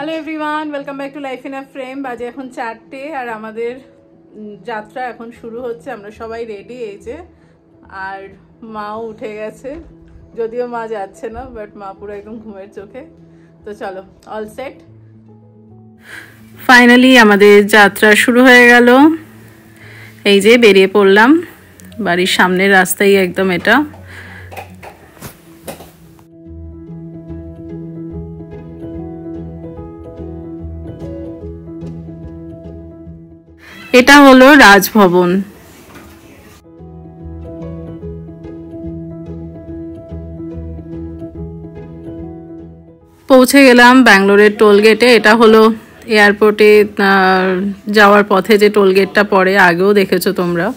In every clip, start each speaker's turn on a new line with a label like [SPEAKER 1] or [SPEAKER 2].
[SPEAKER 1] Hello everyone, welcome back to life in a frame. বাজে এখন 4টে আর আমাদের যাত্রা এখন শুরু হচ্ছে। আমরা সবাই রেডি, এই যে, আর মাও উঠে গেছে, যদিও মা যাচ্ছে না, বাট মা পুরো একদম ঘুমের চোখে। তো চলো, অল সেট। ফাইনালি আমাদের যাত্রা শুরু হয়ে গেল। এই যে বেরিয়ে পড়লাম, বাড়ির সামনের রাস্তাই একদম এটা। এটা হলো রাজভবন। পৌঁছে গেলাম ব্যাঙ্গালোরের টোলগেটে। এটা হলো এয়ারপোর্টে যাওয়ার পথে যে টোলগেটটা পড়ে, আগেও দেখেছো তোমরা।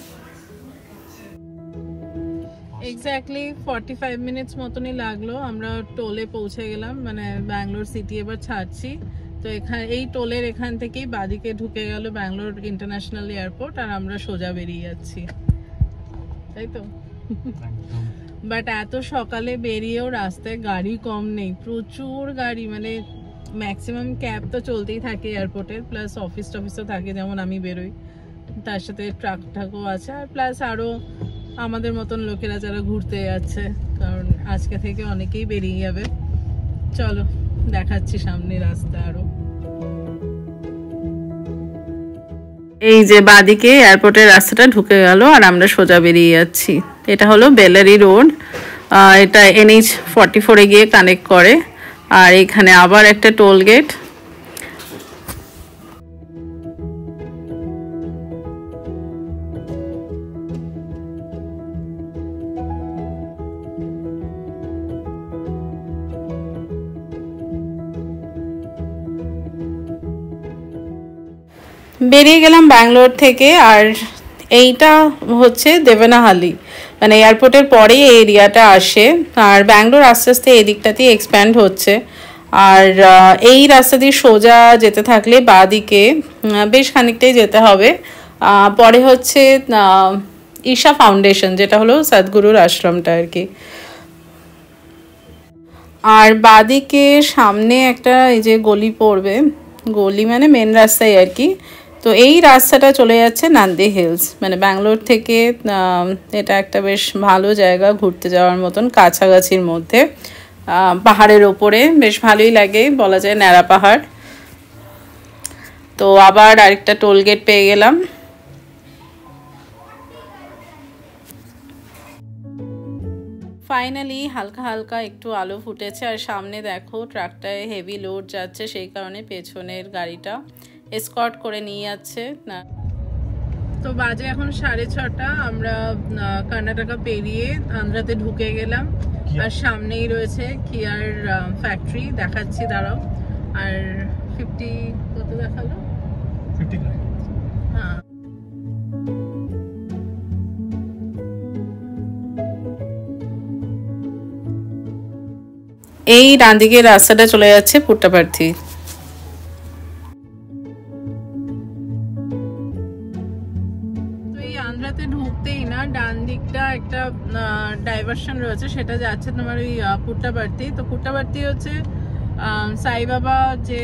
[SPEAKER 1] এক্স্যাক্টলি 45 মিনিটস মতনই লাগলো। আমরা টোলে পৌঁছে গেলাম, মানে ব্যাঙ্গালোর সিটি এবার ছাড়ছি। তো এই টোলের এখান থেকেই বাদিকে ঢুকে গেল ব্যাঙ্গালোর ইন্টারন্যাশনাল এয়ারপোর্ট, আর আমরা সোজা বেরিয়ে যাচ্ছি, তাই তো? বাট এত সকালে বেরিয়েও রাস্তায় গাড়ি কম নেই, প্রচুর গাড়ি, মানে ম্যাক্সিমাম ক্যাব তো চলতেই থাকে এয়ারপোর্টের, প্লাস অফিস টফিসও থাকে, যেমন আমি বেরোই, তার সাথে ট্রাক ঠাকও আছে, আর প্লাস আরও আমাদের মতন লোকেরা যারা ঘুরতে যাচ্ছে, কারণ আজকে থেকে অনেকেই বেরিয়ে যাবে। চলো দেখাচ্ছি সামনে রাস্তা আরো। এই যে বাদিকে এয়ারপোর্টের রাস্তাটা ঢুকে গেল আর আমরা সোজা বেরিয়ে যাচ্ছি। এটা হলো বেলারি রোড, এটা NH 44-এ গিয়ে কানেক্ট করে, আর এখানে আবার একটা টোল গেট। বেরিয়ে গেলাম ব্যাঙ্গালোর থেকে, আর এইটা হচ্ছে দেবনাহালি, মানে এয়ারপোর্টের পরেই এই এরিয়াটা আসে। আর ব্যাঙ্গালোর আস্তে আস্তে এই দিকটাতেই এক্সপ্যান্ড হচ্ছে। আর এই রাস্তা দিয়ে সোজা যেতে থাকলে বাদিকে বেশ খানিকটাই যেতে হবে। পরে হচ্ছে ঈশা ফাউন্ডেশন, যেটা হলো সদ্গুরুর আশ্রমটা আর কি। আর বাদিকে সামনে একটা এই যে গলি পড়বে, গলি মানে মেন রাস্তায় আর কি। তো এই রাস্তাটা চলে যাচ্ছে নান্দি হিলস, মানে ব্যাঙ্গালোর থেকে এটা একটা বেশ ভালো জায়গা ঘুরতে যাওয়ার মতন, কাছাকাছির মধ্যে, পাহাড়ের ওপরে, বেশ ভালোই লাগে, বলা যায় ন্যাড়া পাহাড়। তো আবার আরেকটা টোল গেট পেয়ে গেলাম। ফাইনালি হালকা হালকা একটু আলো ফুটেছে, আর সামনে দেখো ট্রাকটায় হেভি লোড যাচ্ছে, সেই কারণে পেছনের গাড়িটা এসকর্ট করে নিয়ে যাচ্ছে না। তো বাজে এখন 6:30, আমরা কর্ণাটকা পেরিয়ে আন্ধ্রাতে ঢুকে গেলাম, আর সামনেই রয়েছে কিয়ার ফ্যাক্টরি, দেখাচ্ছি দাঁড়াও। আর 50 কত দেখালো? 50। হ্যাঁ, এই ডান দিকে রাস্তাটা চলে যাচ্ছে পুট্টাপার্থী। তো এই আন্ধ্রাতে ঢুকতেই না ডান দিকটা একটা ডাইভারশন রয়েছে, সেটা যাচ্ছে তোমার ওই পুট্টাপার্থী। তো পুট্টাপার্থী হচ্ছে সাইবাবা যে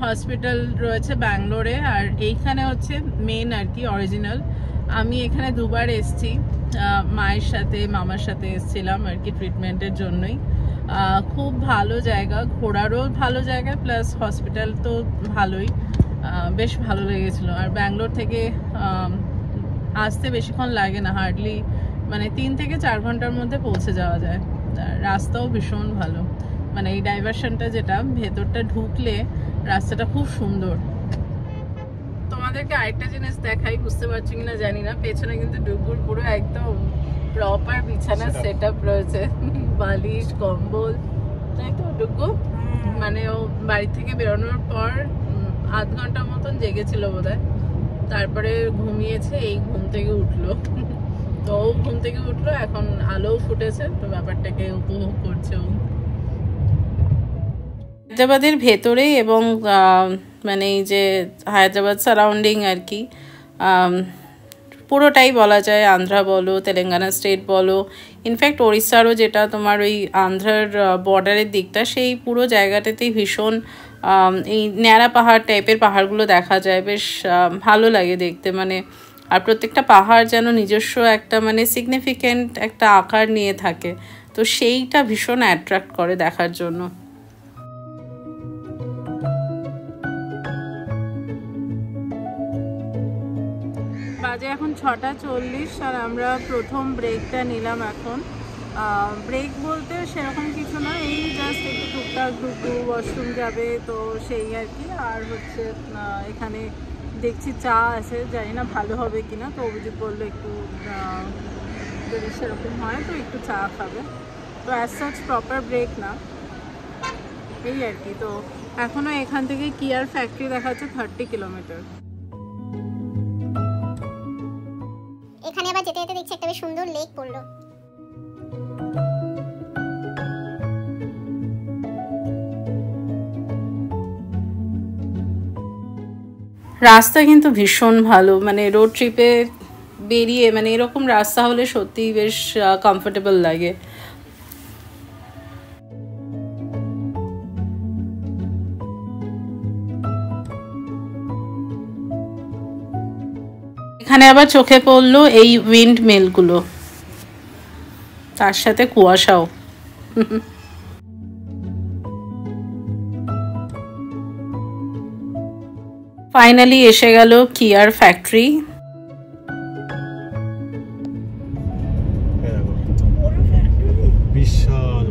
[SPEAKER 1] হসপিটাল রয়েছে ব্যাঙ্গালোরে, আর এইখানে হচ্ছে মেন আর কি অরিজিনাল। আমি এখানে দুবার এসছি, মায়ের সাথে মামার সাথে এসছিলাম আর কি ট্রিটমেন্টের জন্যই। খুব ভালো জায়গা, ঘোরারও ভালো জায়গা, প্লাস হসপিটাল তো ভালোই, বেশ ভালো লেগেছিলো। আর ব্যাঙ্গালোর থেকে আসতে বেশিক্ষণ লাগে না, হার্ডলি মানে 3 থেকে 4 ঘন্টার মধ্যে পৌঁছে যাওয়া যায়। রাস্তাও ভীষণ ভালো, মানে এই ডাইভারশনটা যেটা ভেতরটা ঢুকলে রাস্তাটা খুব সুন্দর। তোমাদেরকে আরেকটা জিনিস দেখাই, বুঝতে পারছি কিনা জানি না, পেছনে কিন্তু ডুগুর পুরো একদম প্রপার বিছানার সেট আপ রয়েছে, বালিশ কম্বল, তাই তো ডুগু? মানে ও বাড়ি থেকে বেরোনোর পর আধ ঘন্টার মতন জেগেছিল বোধহয়, তারপরে ঘুমিয়েছে, এই ঘুম থেকে উঠলো। তো ও ঘুম থেকে উঠলো, এখন আলোও ফুটেছে, তো ব্যাপারটাকে উপভোগ করছে ও। হায়দ্রাবাদের ভেতরে এবং মানে এই যে হায়দ্রাবাদ সারাউন্ডিং আর কি, পুরোটাই বলা যায়, আন্ধ্রা বলো, তেলেঙ্গানা স্টেট বলো, ইনফ্যাক্ট ওড়িশারও যেটা তোমার ওই আন্ধ্রার বর্ডারের দিকটা, সেই পুরো জায়গাটাতেই ভীষণ এই ন্যাড়া পাহাড় টাইপের পাহাড়গুলো দেখা যায়, বেশ ভালো লাগে দেখতে। মানে আর প্রত্যেকটা পাহাড় যেন নিজস্ব একটা মানে সিগনিফিক্যান্ট একটা আকার নিয়ে থাকে, তো সেইটা ভীষণ অ্যাট্রাক্ট করে দেখার জন্য। বাজে এখন 6:40 আর আমরা প্রথম ব্রেকটা নিলাম এখন। ব্রেক বলতে সেরকম কিছু না, এই জাস্ট একটু টুকটাক ঢুকু, ওয়াশরুম যাবে তো সেই আর কি। আর হচ্ছে এখানে দেখছি চা আছে, জানি না ভালো হবে কিনা, তো অভিজিৎ বললো একটু যদি সেরকম হয় তো একটু চা খাবে, তো অ্যাজ সাচ প্রপার ব্রেক না, এই আর কি। তো এখনও এখান থেকে কিয়ার ফ্যাক্টরি দেখা যাচ্ছে 30 কিলোমিটার।
[SPEAKER 2] এখানে আবার যেতে যেতে দেখছি একটা বেশ সুন্দর লেক পড়লো।
[SPEAKER 1] রাস্তা কিন্তু ভীষণ ভালো, মানে রোড ট্রিপে বেরিয়ে মানে এরকম রাস্তা হলে সত্যিই বেশ কমফোর্টেবল লাগে। এখানে আবার চোখে পড়লো এই উইন্ড মিলগুলো, তার সাথে কুয়াশাও। ফাইনালি এসে গেল কিয়ার ফ্যাক্টরি।
[SPEAKER 3] বিশাল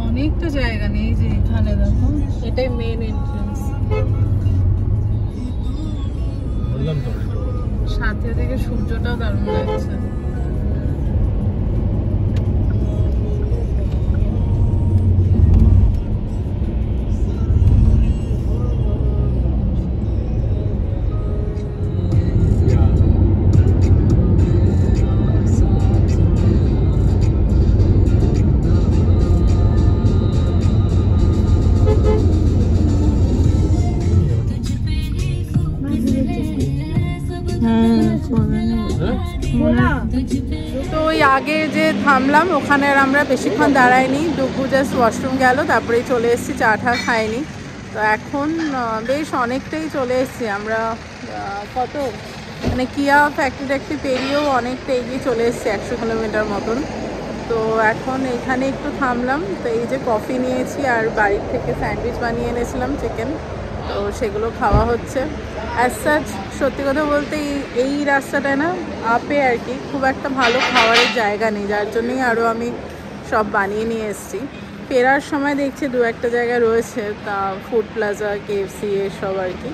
[SPEAKER 1] অনেকটা জায়গা নেই, যে এখানে দেখো এটাই মেন এন্ট্রান্স, সাথে থেকে সূর্যটাও দারুণ লাগছে। তো ওই আগে যে থামলাম ওখানে আর আমরা বেশিক্ষণ দাঁড়াইনি, ডুগু জাস্ট ওয়াশরুম গেল, তারপরেই চলে এসেছি, চা টা খাইনি। তো এখন বেশ অনেকটাই চলে এসেছি আমরা, কত মানে কিয়া ফ্যাক্টরি পেরিয়েও অনেকটা এগিয়ে চলে এসেছি, 100 কিলোমিটার মতন। তো এখন এখানে একটু থামলাম, তো এই যে কফি নিয়েছি আর বাড়ির থেকে স্যান্ডউইচ বানিয়ে এনেছিলাম চিকেন, তো সেগুলো খাওয়া হচ্ছে। অ্যাজ সাচ সত্যি কথা বলতে এই রাস্তাটায় না আপে আর কি খুব একটা ভালো খাবারের জায়গা নেই, যার জন্যই আরও আমি সব বানিয়ে নিয়ে এসেছি। ফেরার সময় দেখছি 2-1টা জায়গা রয়েছে, তা ফুড প্লাজা, KFC এসব আর কি।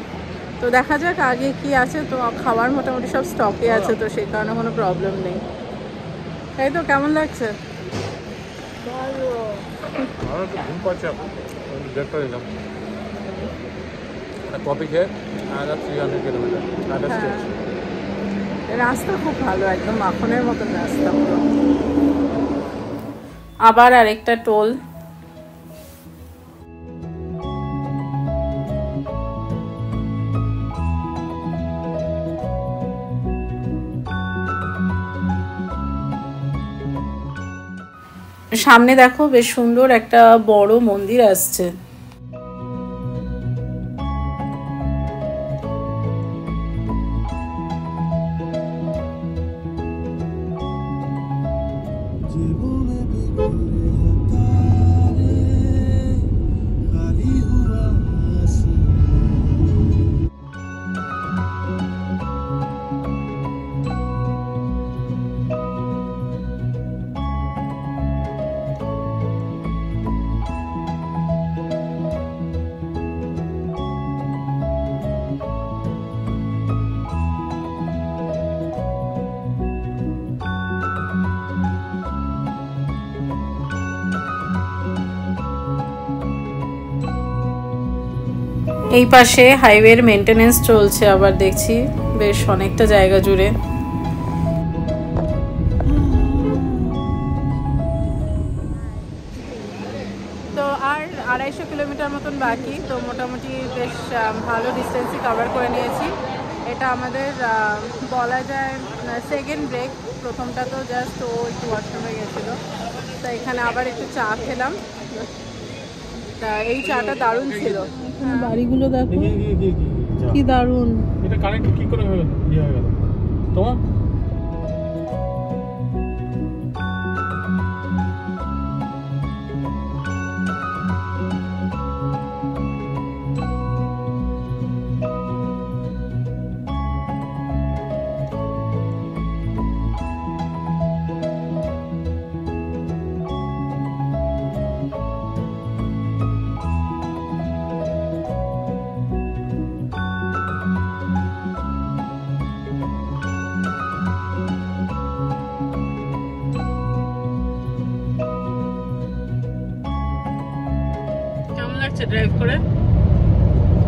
[SPEAKER 1] তো দেখা যাক আগে কি আছে, তো খাবার মোটামুটি সব স্টকে আছে, তো সেই কারণে কোনো প্রবলেম নেই। তাই তো, কেমন লাগছে? রাস্তা খুব ভালো, একদম মাখনের মতন রাস্তা। আবার আরেকটা টোল। সামনে দেখো বেশ সুন্দর একটা বড় মন্দির আসছে। এই পাশে হাইওয়ের মেইনটেনেন্স চলছে, আবার দেখছি বেশ অনেকটা জায়গা জুড়ে। 250 কিলোমিটার মতন বাকি, তো মোটামুটি বেশ ভালো ডিস্টেন্সই কভার করে নিয়েছি। এটা আমাদের বলা যায় সেকেন্ড ব্রেক। প্রথমটা তো জাস্ট ও একটু ওয়াশরুম হয়ে গেছিলো, তো এখানে আবার একটু চা খেলাম। তা এই চাটা দারুণ ছিল। বাড়িগুলো দেখো কি দারুণ।
[SPEAKER 3] এটা কারেন্ট কি করে হয়ে গেল তোমার?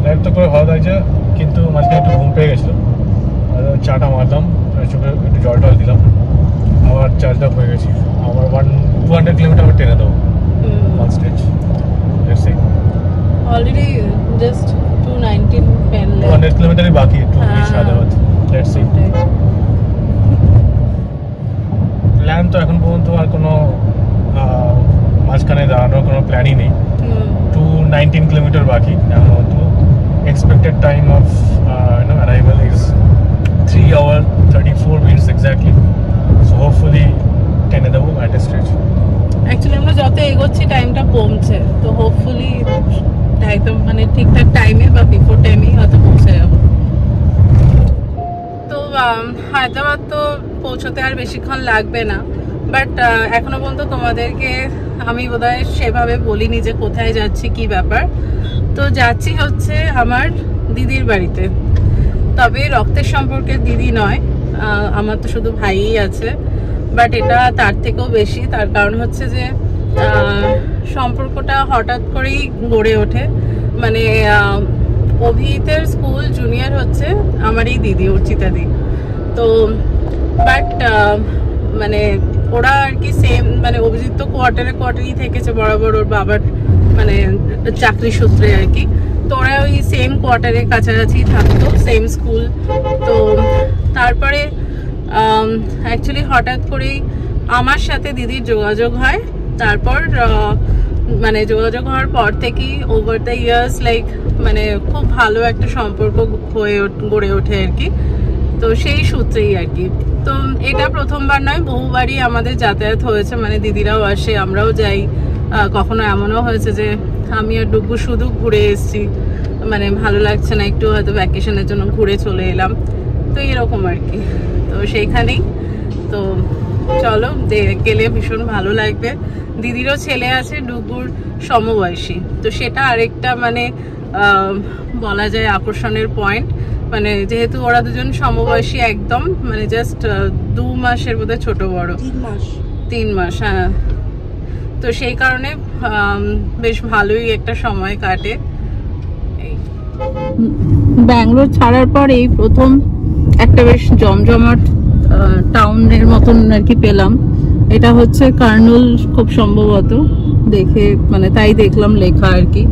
[SPEAKER 1] ড্রাইভ
[SPEAKER 3] তো করে ভালো লাগছে, কিন্তু মাঝখানে একটু ঘুম পেয়ে গেছিলো। চাটা মারলাম, চোখে একটু জল টল দিলাম, আবার চার্জ আপ হয়ে গেছি। আবার 200 কিলোমিটার আবার টেনে দেবো ওয়ান স্টেজ।
[SPEAKER 1] অলরেডি জাস্ট
[SPEAKER 3] 200 কিলোমিটারই বাকি, একটু হায়দ্রাবাদ। Let's see. প্ল্যান তো এখন পর্যন্ত আর কোনো মাঝখানে দাঁড়ানোর কোনো প্ল্যানই নেই। 219 কিলোমিটার বাকি এখন পর্যন্ত। Expected time of arrival is 3 hours 34 minutes exactly. So hopefully টেনে দেবো at a stretch.
[SPEAKER 1] অ্যাকচুয়ালি আমরা যত এগোচ্ছি টাইমটা কমছে, তো হোপফুলি একদম মানে ঠিকঠাক টাইমে বা বিফোর টাইমেই হয়তো পৌঁছে যাবো। তো হায়দ্রাবাদ তো পৌঁছতে আর বেশিক্ষণ লাগবে না, বাট এখনো পর্যন্ত তোমাদেরকে আমি বোধহয় সেভাবে বলিনি যে কোথায় যাচ্ছি কি ব্যাপার। তো যাচ্ছি হচ্ছে আমার দিদির বাড়িতে, তবে রক্তের সম্পর্কের দিদি নয়, আমার তো শুধু ভাইই আছে, বাট এটা তার থেকেও বেশি। তার কারণ হচ্ছে যে সম্পর্কটা হঠাৎ করেই গড়ে ওঠে। মানে অভিজিতের স্কুল জুনিয়র হচ্ছে আমারই দিদি, অর্চিতা দি। তো বাট মানে ওরা আর কি সেম, মানে অভিজিৎ তো কোয়ার্টারেই থেকেছে বরাবর ওর বাবার মানে চাকরি সূত্রে আর কি। তো ওরা ওই সেম কোয়ার্টারের কাছাকাছি থাকতো, সেম স্কুল। তো তারপরে অ্যাকচুয়ালি হঠাৎ করেই আমার সাথে দিদির যোগাযোগ হয়। তারপর মানে যোগাযোগ হওয়ার পর থেকেই ওভার দ্য ইয়ার্স লাইক মানে খুব ভালো একটা সম্পর্ক গড়ে ওঠে আর কি। তো সেই সূত্রেই আর কি। তো এটা প্রথমবার নয়, বহুবারই আমাদের যাতায়াত হয়েছে, মানে দিদিরাও আসে, আমরাও যাই। কখনো এমনও হয়েছে যে আমি আর ডুগু শুধু ঘুরে এসেছি, মানে ভালো লাগছে না, একটু হয়তো ভ্যাকেশনের জন্য ঘুরে চলে এলাম, তো এরকম আর কি। তো সেইখানেই তো চলো গেলে ভীষণ ভালো লাগবে। দিদিরও ছেলে আছে ডুগুর সমবয়সী, তো সেটা আরেকটা মানে বলা যায় আকর্ষণের পয়েন্ট। মানে যেহেতু ওরা দুজন সমবয়সী একদম, মানে জাস্ট 2 মাসের বোধহয় ছোট বড়, 3 মাস। হ্যাঁ, তো সেই কারণে বেশ ভালোই একটা সময় কাটে। ব্যাঙ্গালোর ছাড়ার পর এই প্রথম একটা বেশ জমজমাট টাউনের মতন আর কি পেলাম। এটা হচ্ছে কার্নুল খুব সম্ভবত, দেখে মানে তাই দেখলাম লেখা আর কি।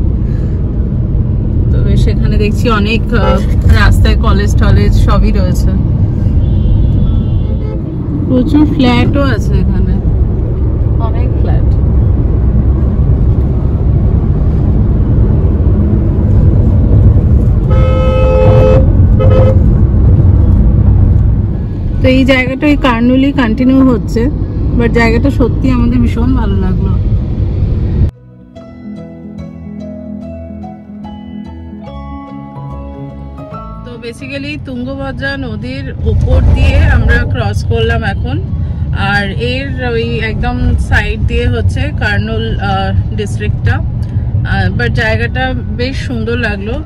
[SPEAKER 1] তো সেখানে দেখছি অনেক রাস্তায় কলেজ টলেজ সবই রয়েছে, প্রচুর ফ্ল্যাটও আছে এখানে, অনেক ফ্ল্যাট। তো এই জায়গাটা ওই কার্নুলি কন্টিনিউ হচ্ছে, বাট জায়গাটা সত্যি আমাদের ভীষণ ভালো লাগলো। তো বেসিক্যালি তুঙ্গভদ্রা নদীর উপর দিয়ে আমরা ক্রস করলাম এখন, আর এর ওই একদম সাইড দিয়ে হচ্ছে কার্নুল ডিস্ট্রিক্টটা, বাট জায়গাটা বেশ সুন্দর লাগলো।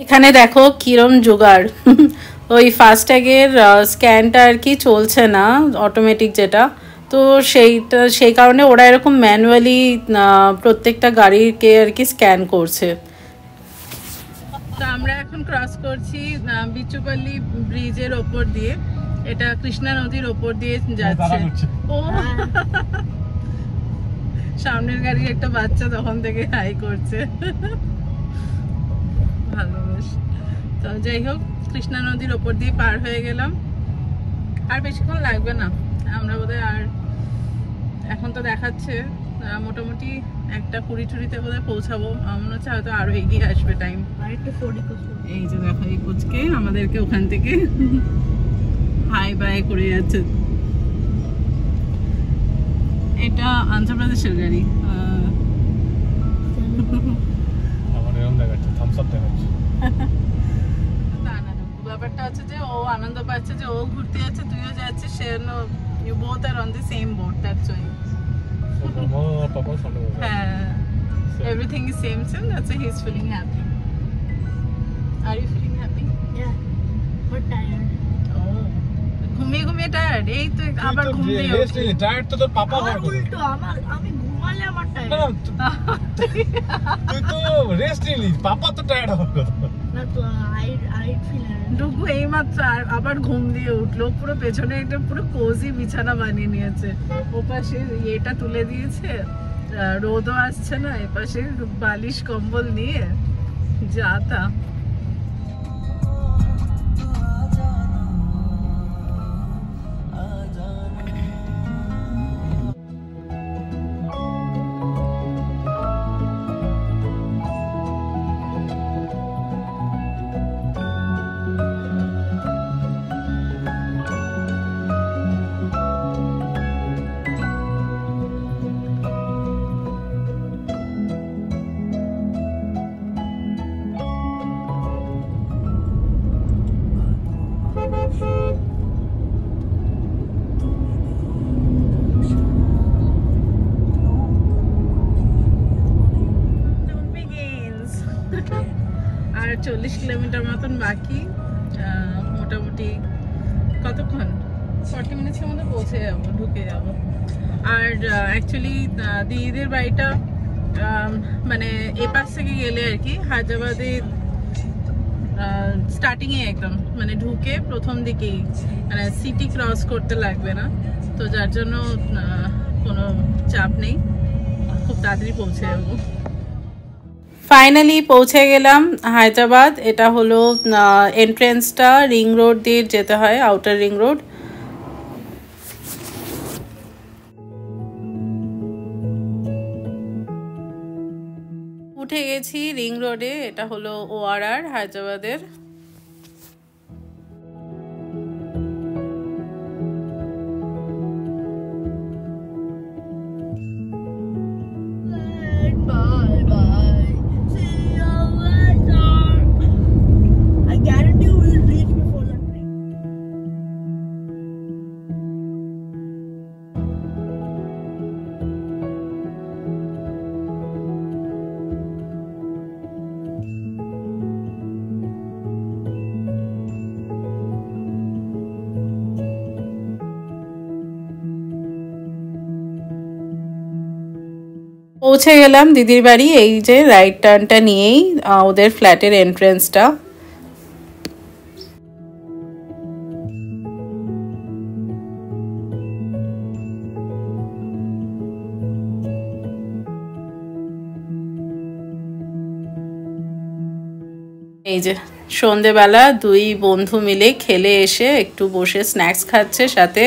[SPEAKER 1] এখানে দেখো কিরম জোগাড়, ওই ফাস্ট্যাগের স্ক্যানটা আর কি চলছে না, অটোমেটিক যেটা, তো সেই কারণে ওরা এরকম ম্যানুয়ালি প্রত্যেকটা গাড়িকে আর কি স্ক্যান করছে। তো আমরা এখন ক্রস করছি বিচুপাল্লি ব্রিজের ওপর দিয়ে, এটা কৃষ্ণা নদীর ওপর দিয়ে যাচ্ছে। ও সামনের গাড়ির একটা বাচ্চা তখন থেকে হাই করছে, ভালো বেশ। তো যাই হোক, কৃষ্ণা নদীর ওপর দিয়ে পার হয়ে গেলাম, আর বেশিক্ষণ লাগবে না, আমরা বোধহয় আর এখন তো দেখাচ্ছে মোটামুটি 1:20 বোধহয় পৌঁছাবো, মনে হচ্ছে হয়তো আরো এগিয়ে আসবে টাইম। এই যে দেখো এই কোচকে আমাদেরকে ওখান থেকে হাই বাই করে যাচ্ছে। এটা অন্ধ্রপ্রদেশের গাড়ি।
[SPEAKER 3] আমার এরকম দেখাচ্ছে, থামস আপ দেখাচ্ছে।
[SPEAKER 1] ব্যাপারটা হচ্ছে যে ও আনন্দ পাচ্ছে যে ও ঘুরতে যাচ্ছে, তুইও যাচ্ছিস, সে you both are on the same boat, that's why.
[SPEAKER 3] So mama or papa something like that.
[SPEAKER 1] Everything is same, that's why he's feeling happy. Are you feeling happy?
[SPEAKER 2] Yeah, but tired.
[SPEAKER 1] Oh, ঘুমিয়ে ঘুমিয়ে tired? এই তো আবার ঘুমিয়ে
[SPEAKER 3] rest নিলি, tired তো তোর পাপা হয়।
[SPEAKER 2] উল্টো আমি ঘুমালে আমার টায়ার্ড।
[SPEAKER 3] না তুই তো রেস্ট নিলি, পাপা তো টায়ার্ড হবে কথা।
[SPEAKER 2] না তো I feel
[SPEAKER 1] ডুগু এই মাত্র আবার ঘুম দিয়ে উঠলো, পুরো পেছনে একটা পুরো কোজি বিছানা বানিয়ে নিয়েছে, ওপাশে এটা তুলে দিয়েছে, রোদও আসছে না, এপাশে বালিশ কম্বল নিয়ে যা তা। আর 40 কিলোমিটার মতন বাকি, মোটামুটি কতক্ষণ 40 মিনিটের মধ্যে পৌঁছে যাবো, ঢুকে যাব। আর অ্যাকচুয়ালি দিদিদের বাড়িটা মানে এপাশ থেকে গেলে আর কি হায়দ্রাবাদে স্টার্টিংয়ে একদম মানে ঢুকে প্রথম দিকেই, মানে সিটি ক্রস করতে লাগবে না, তো যার জন্য কোনো চাপ নেই, খুব তাড়াতাড়ি পৌঁছে যাবো। ফাইনালি পৌঁছে গেলাম হায়দ্রাবাদ। এটা হলো এন্ট্রেন্সটা, রিং রোড দিয়ে যেতে হয়, আউটার রিং রোড। উঠে গেছি রিং রোডে, এটা হলো ORR হায়দ্রাবাদের। পৌঁছে গেলাম দিদির বাড়ি। এই যে রাইট টার্নটা নিয়েই ওদের ফ্ল্যাটের এন্ট্রেন্সটা। এই যে সন্ধেবেলা দুই বন্ধু মিলে খেলে এসে একটু বসে স্ন্যাক্স খাচ্ছে, সাথে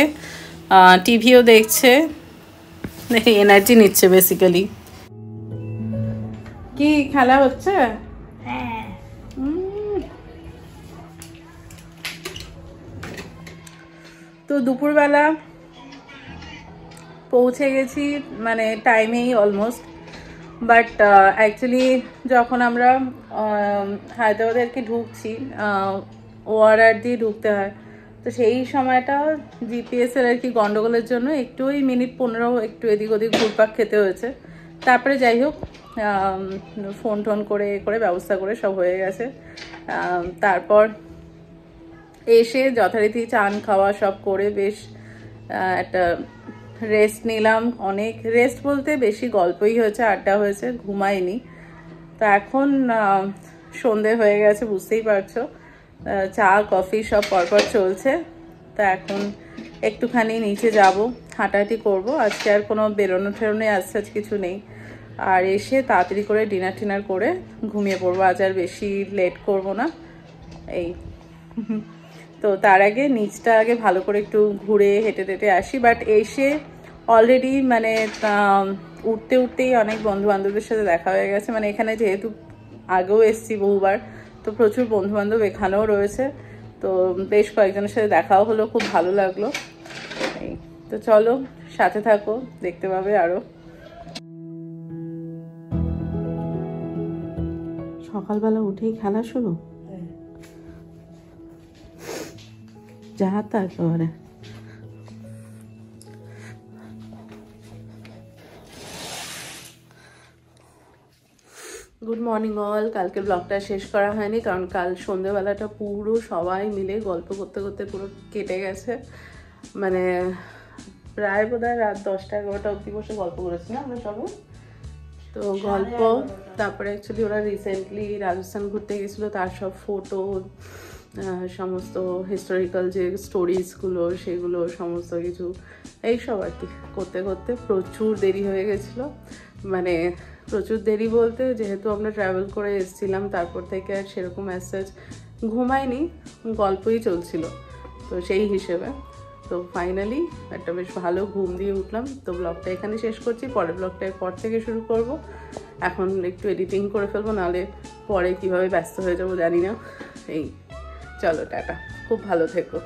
[SPEAKER 1] টিভিও দেখছে, এনার্জি নিচ্ছে বেসিক্যালি। কি খেলা হচ্ছে?
[SPEAKER 2] হ্যাঁ।
[SPEAKER 1] তো দুপুরবেলা পৌঁছে গেছি মানে টাইমেই অলমোস্ট, বাট অ্যাকচুয়ালি যখন আমরা হায়দ্রাবাদে আর কি ঢুকছি, ORR দিয়ে ঢুকতে হয়, তো সেই সময়টা জিপিএসের আর কি গন্ডগোলের জন্য একটু ওই মিনিট 15 একটু এদিক ওদিক ঘুরপাক খেতে হয়েছে। তারপরে যাই হোক ফোন টোন করে ব্যবস্থা করে সব হয়ে গেছে। তারপর এসে যথারীতি চান খাওয়া সব করে বেশ একটা রেস্ট নিলাম। অনেক রেস্ট বলতে বেশি গল্পই হয়েছে, আড্ডা হয়েছে, ঘুমাইনি। তো এখন সন্ধে হয়ে গেছে, বুঝতেই পারছো। চা কফি সব পরপর চলছে। তা এখন একটুখানি নিচে যাব, হাঁটাহাঁটি করব। আজকে আর কোনো বেরোনো টেরোনো আজ কিছু নেই। আর এসে তাড়াতাড়ি করে ডিনার টিনার করে ঘুমিয়ে পড়বো। আজ আর বেশি লেট করব না। এই তো তার আগে নিচটা আগে ভালো করে একটু ঘুরে হেঁটে টেটে আসি। বাট এসে অলরেডি মানে উঠতে উঠতেই অনেক বন্ধু বান্ধবদের সাথে দেখা হয়ে গেছে। মানে এখানে যেহেতু আগেও এসছি বহুবার, তো প্রচুর বন্ধু বান্ধব এখানেও রয়েছে। তো বেশ কয়েকজনের সাথে দেখাও হলো, খুব ভালো লাগলো। এই তো চলো সাথে থাকো, দেখতে পাবে আরো। সকালবেলা উঠেই খেলা শুরু, যাহা তা একেবারে। Good morning all. কালকে ব্লগটা শেষ করা হয়নি, কারণ কাল সন্ধ্যেবেলাটা পুরো সবাই মিলে গল্প করতে করতে পুরো কেটে গেছে। মানে প্রায় বোধহয় রাত 10টা-11টা অবধি বসে গল্প করেছি না আমরা সবাই। তো গল্প, তারপরে অ্যাকচুয়ালি ওরা রিসেন্টলি রাজস্থান ঘুরতে গেছিলো, তার সব ফটো, সমস্ত হিস্টোরিক্যাল যে স্টোরিজগুলো সেগুলো সমস্ত কিছু এইসব আর কি করতে করতে প্রচুর দেরি হয়ে গেছিলো। মানে প্রচুর দেরি বলতে, যেহেতু আমরা ট্রাভেল করে এসেছিলাম তারপর থেকে আর সেরকম মেসেজ ঘুমায়নি, গল্পই চলছিল। তো সেই হিসেবে তো ফাইনালি একটা বেশ ভালো ঘুম দিয়ে উঠলাম। তো ব্লগটা এখানে শেষ করছি, পরের ব্লগটা পর থেকে শুরু করব। এখন একটু এডিটিং করে ফেলবো, নাহলে পরে কিভাবে ব্যস্ত হয়ে যাবো জানি না। এই চলো টাটা, খুব ভালো থেকো।